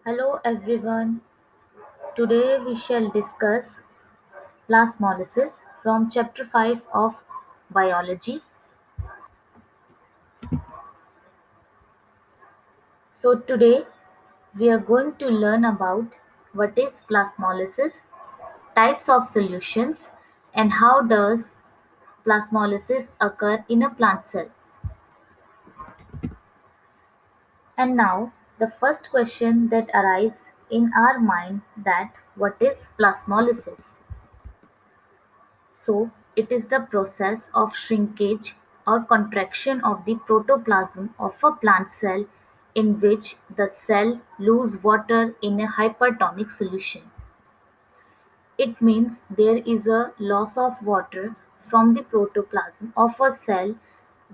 Hello everyone. Today we shall discuss plasmolysis from chapter 5 of biology. So today we are going to learn about what is plasmolysis, types of solutions and how does plasmolysis occur in a plant cell. And now the first question that arises in our mind that what is plasmolysis? So, it is the process of shrinkage or contraction of the protoplasm of a plant cell in which the cell lose water in a hypertonic solution. It means there is a loss of water from the protoplasm of a cell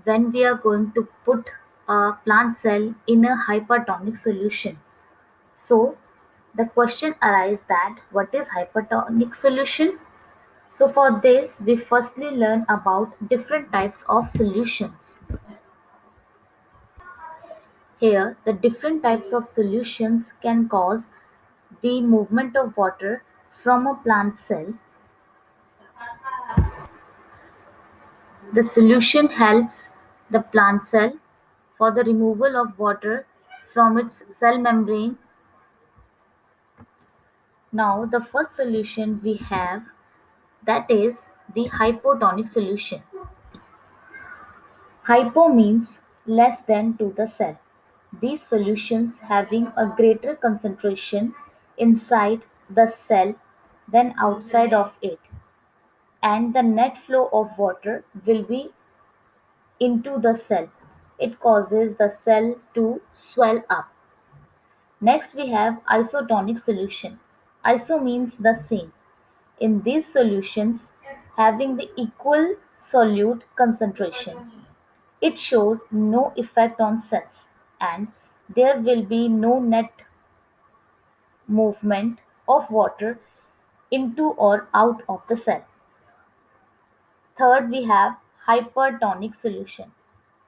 when we are going to put a plant cell in a hypertonic solution. So, the question arises that what is hypertonic solution? So for this, we firstly learn about different types of solutions. Here, the different types of solutions can cause the movement of water from a plant cell. The solution helps the plant cell for the removal of water from its cell membrane. Now, the first solution we have that is the hypotonic solution. Hypo means less than to the cell. These solutions having a greater concentration inside the cell than outside of it, and the net flow of water will be into the cell. It causes the cell to swell up. Next we have isotonic solution. Iso means the same. In these solutions having the equal solute concentration, it shows no effect on cells, and there will be no net movement of water into or out of the cell. Third, we have hypertonic solution.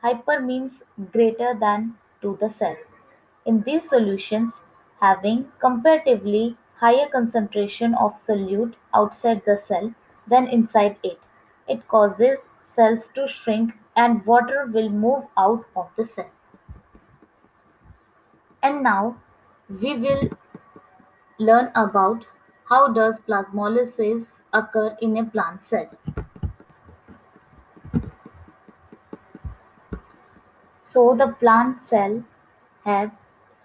Hyper means greater than to the cell. In these solutions, having comparatively higher concentration of solute outside the cell than inside it, it causes cells to shrink and water will move out of the cell. And now we will learn about how does plasmolysis occur in a plant cell. So the plant cell have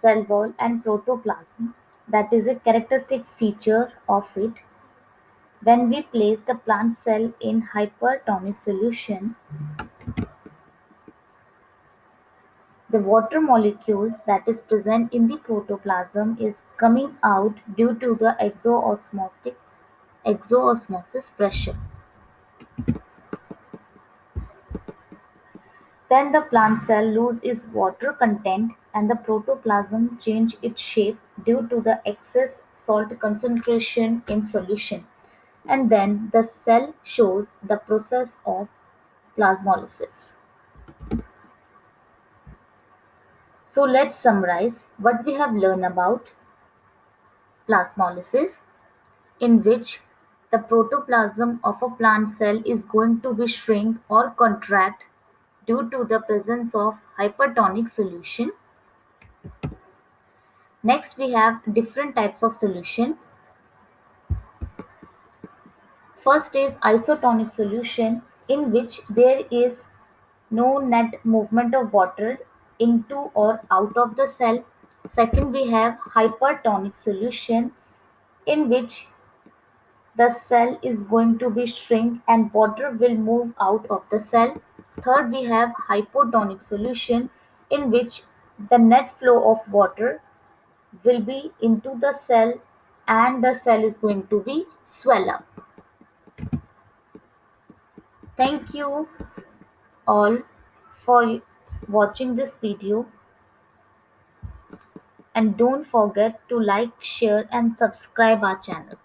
cell wall and protoplasm, that is a characteristic feature of it. When we place the plant cell in hypertonic solution, the water molecules that is present in the protoplasm is coming out due to the exoosmosis pressure. Then the plant cell lose its water content and the protoplasm change its shape due to the excess salt concentration in solution, and then the cell shows the process of plasmolysis. So let's summarize what we have learned about plasmolysis, in which the protoplasm of a plant cell is going to be shrink or contract due to the presence of hypertonic solution. Next we have different types of solution. First is isotonic solution, in which there is no net movement of water into or out of the cell. Second we have hypertonic solution, in which the cell is going to be shrink and water will move out of the cell. Third we have hypotonic solution, in which the net flow of water will be into the cell and the cell is going to be swell up. Thank you all for watching this video, and don't forget to like, share and subscribe our channel.